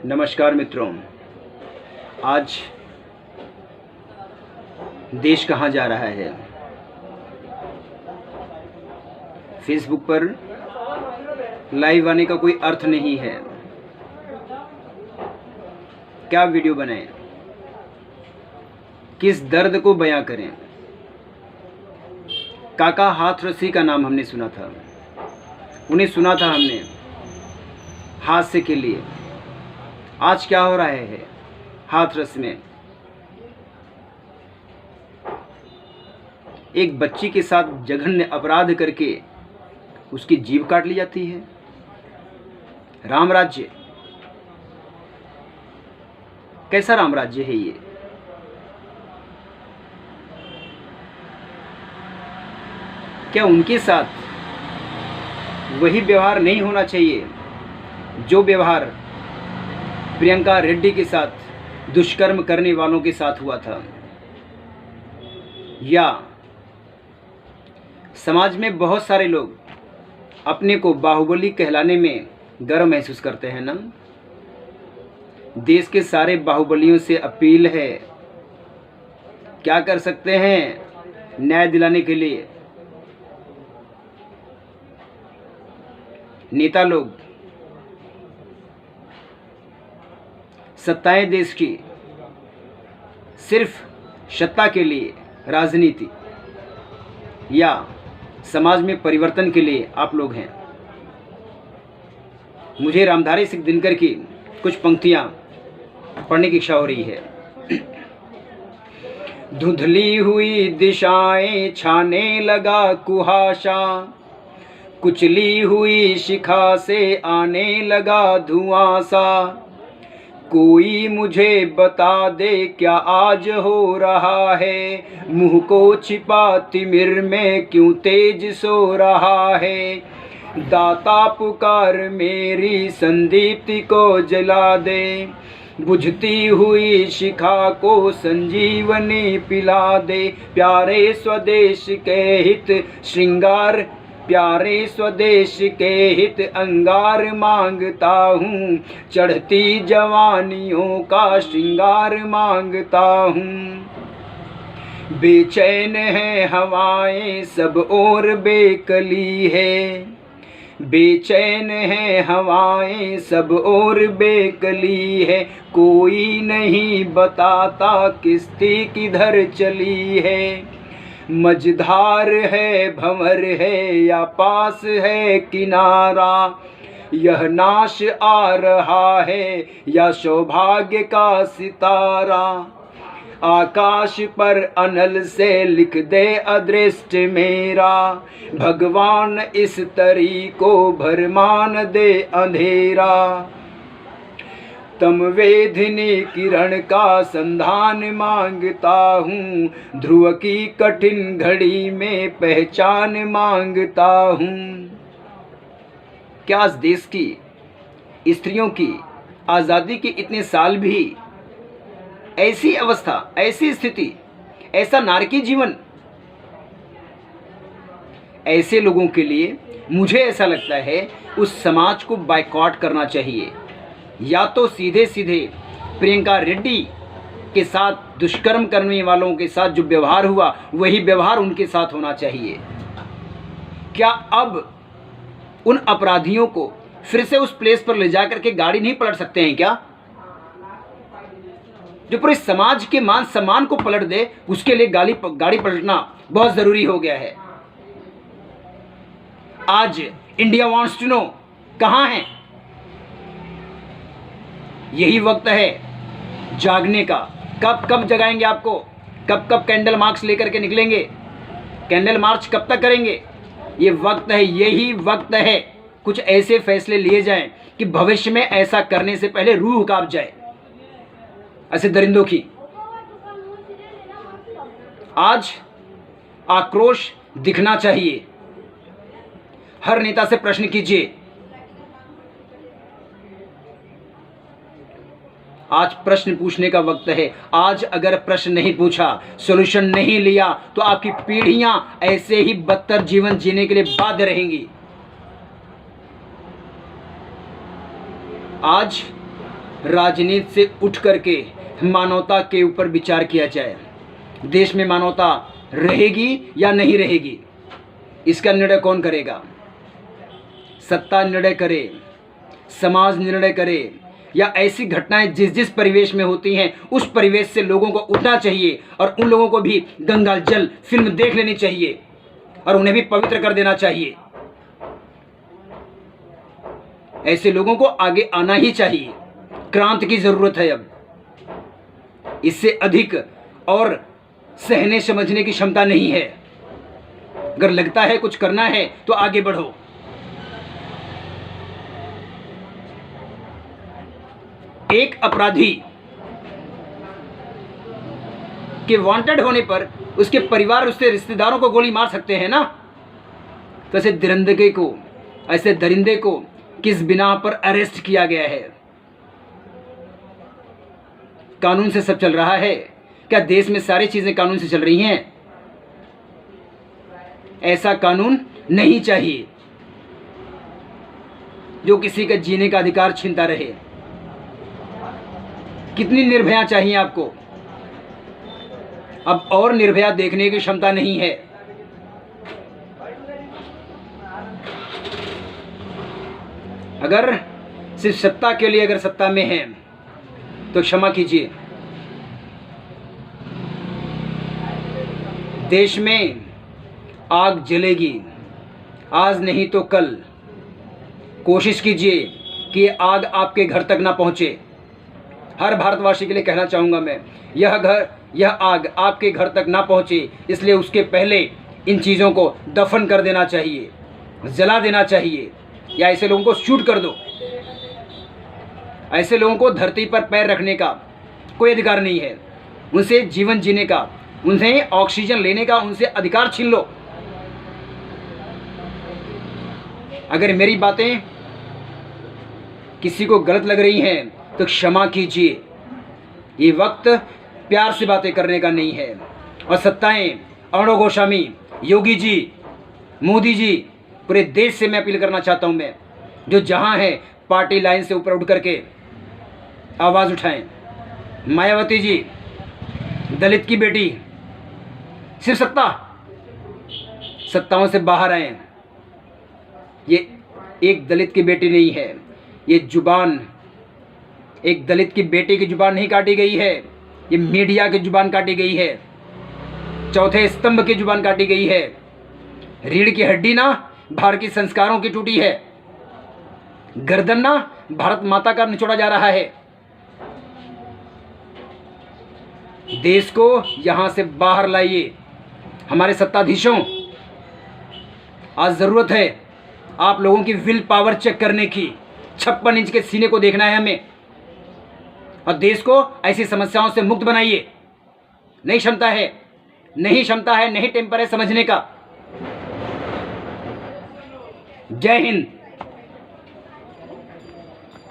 नमस्कार मित्रों। आज देश कहाँ जा रहा है? फेसबुक पर लाइव आने का कोई अर्थ नहीं है। क्या वीडियो बनाएं, किस दर्द को बयां करें? काका हाथरसी का नाम हमने सुना था, उन्हें सुना था हमने हादसे के लिए। आज क्या हो रहा है हाथरस में? एक बच्ची के साथ जघन्य अपराध करके उसकी जीभ काट ली जाती है। राम राज्य, कैसा राम राज्य है ये? क्या उनके साथ वही व्यवहार नहीं होना चाहिए जो व्यवहार प्रियंका रेड्डी के साथ दुष्कर्म करने वालों के साथ हुआ था? या समाज में बहुत सारे लोग अपने को बाहुबली कहलाने में गर्व महसूस करते हैं ना। देश के सारे बाहुबलियों से अपील है, क्या कर सकते हैं न्याय दिलाने के लिए? नेता लोग, सत्ताएं देश की सिर्फ सत्ता के लिए, राजनीति या समाज में परिवर्तन के लिए आप लोग हैं। मुझे रामधारी सिंह दिनकर की कुछ पंक्तियां पढ़ने की इच्छा हो रही है। धुंधली हुई दिशाएं छाने लगा कुहासा, कुचली हुई शिखा से आने लगा धुआं सा। कोई मुझे बता दे क्या आज हो रहा है, मुंह को छिपा तिमिर में क्यों तेज सो रहा है। दाता पुकार मेरी संदीप्ति को जला दे, बुझती हुई शिखा को संजीवनी पिला दे। प्यारे स्वदेश के हित श्रृंगार, प्यारे स्वदेश के हित अंगार मांगता हूँ, चढ़ती जवानियों का श्रृंगार मांगता हूँ। बेचैन है हवाएं सब और बेकली है, बेचैन है हवाएं सब और बेकली है। कोई नहीं बताता किस्ती किधर चली है। मझधार है भंवर है या पास है किनारा, यह नाश आ रहा है या सौभाग्य का सितारा। आकाश पर अनल से लिख दे अदृष्ट मेरा, भगवान इस तरी को भरमान दे अंधेरा। तम वेधिनी किरण का संधान मांगता हूँ, ध्रुव की कठिन घड़ी में पहचान मांगता हूँ। क्या इस देश की स्त्रियों की आज़ादी के इतने साल भी ऐसी अवस्था, ऐसी स्थिति, ऐसा नारकी जीवन? ऐसे लोगों के लिए मुझे ऐसा लगता है उस समाज को बायकॉट करना चाहिए। या तो सीधे सीधे प्रियंका रेड्डी के साथ दुष्कर्म करने वालों के साथ जो व्यवहार हुआ वही व्यवहार उनके साथ होना चाहिए। क्या अब उन अपराधियों को फिर से उस प्लेस पर ले जाकर के गाड़ी नहीं पलट सकते हैं क्या? जो पूरे समाज के मान सम्मान को पलट दे, उसके लिए गाड़ी पलटना बहुत जरूरी हो गया है। आज इंडिया वांट्स टू नो कहां है? यही वक्त है जागने का। कब कब जगाएंगे आपको? कब कब कैंडल मार्च लेकर के निकलेंगे? कैंडल मार्च कब तक करेंगे? ये वक्त है, यही वक्त है। कुछ ऐसे फैसले लिए जाएं कि भविष्य में ऐसा करने से पहले रूह कांप जाए ऐसे दरिंदों की। आज आक्रोश दिखना चाहिए। हर नेता से प्रश्न कीजिए। आज प्रश्न पूछने का वक्त है। आज अगर प्रश्न नहीं पूछा, सॉल्यूशन नहीं लिया, तो आपकी पीढ़ियां ऐसे ही बदतर जीवन जीने के लिए बाध्य रहेंगी। आज राजनीति से उठ करके मानवता के ऊपर विचार किया जाए। देश में मानवता रहेगी या नहीं रहेगी, इसका निर्णय कौन करेगा? सत्ता निर्णय करे, समाज निर्णय करे, या ऐसी घटनाएं जिस जिस परिवेश में होती हैं उस परिवेश से लोगों को उठना चाहिए और उन लोगों को भी गंगा जल फिल्म देख लेनी चाहिए और उन्हें भी पवित्र कर देना चाहिए। ऐसे लोगों को आगे आना ही चाहिए। क्रांति की जरूरत है अब। इससे अधिक और सहने समझने की क्षमता नहीं है। अगर लगता है कुछ करना है तो आगे बढ़ो। एक अपराधी के वांटेड होने पर उसके परिवार, उसके रिश्तेदारों को गोली मार सकते हैं ना, तो ऐसे दरिंदे को किस बिना पर अरेस्ट किया गया है? कानून से सब चल रहा है क्या? देश में सारी चीजें कानून से चल रही हैं? ऐसा कानून नहीं चाहिए जो किसी का जीने का अधिकार छीनता रहे। कितनी निर्भया चाहिए आपको? अब और निर्भया देखने की क्षमता नहीं है। अगर सिर्फ सत्ता के लिए अगर सत्ता में हैं तो क्षमा कीजिए, देश में आग जलेगी, आज नहीं तो कल। कोशिश कीजिए कि ये आग आपके घर तक ना पहुंचे। हर भारतवासी के लिए कहना चाहूँगा मैं, यह आग आपके घर तक ना पहुँचे, इसलिए उसके पहले इन चीज़ों को दफन कर देना चाहिए, जला देना चाहिए, या ऐसे लोगों को शूट कर दो। ऐसे लोगों को धरती पर पैर रखने का कोई अधिकार नहीं है। उनसे जीवन जीने का, उनसे ऑक्सीजन लेने का, उनसे अधिकार छीन लो। अगर मेरी बातें किसी को गलत लग रही हैं तो क्षमा कीजिए। ये वक्त प्यार से बातें करने का नहीं है। और सत्ताएं, अर्णव गोस्वामी, योगी जी, मोदी जी, पूरे देश से मैं अपील करना चाहता हूं, मैं जो जहां है पार्टी लाइन से ऊपर उठ करके आवाज़ उठाएं। मायावती जी, दलित की बेटी, सिर्फ सत्ताओं से बाहर आए। ये एक दलित की बेटी नहीं है, ये जुबान एक दलित की बेटी की जुबान नहीं काटी गई है, ये मीडिया की जुबान काटी गई है, चौथे स्तंभ की जुबान काटी गई है। रीढ़ की हड्डी ना भारत के संस्कारों की टूटी है, गर्दन ना भारत माता का निचोड़ा जा रहा है। देश को यहां से बाहर लाइए। हमारे सत्ताधीशों, आज जरूरत है आप लोगों की विल पावर चेक करने की। 56 इंच के सीने को देखना है हमें, और देश को ऐसी समस्याओं से मुक्त बनाइए। नहीं क्षमता है, नहीं टेम्पर है समझने का। जय हिंद।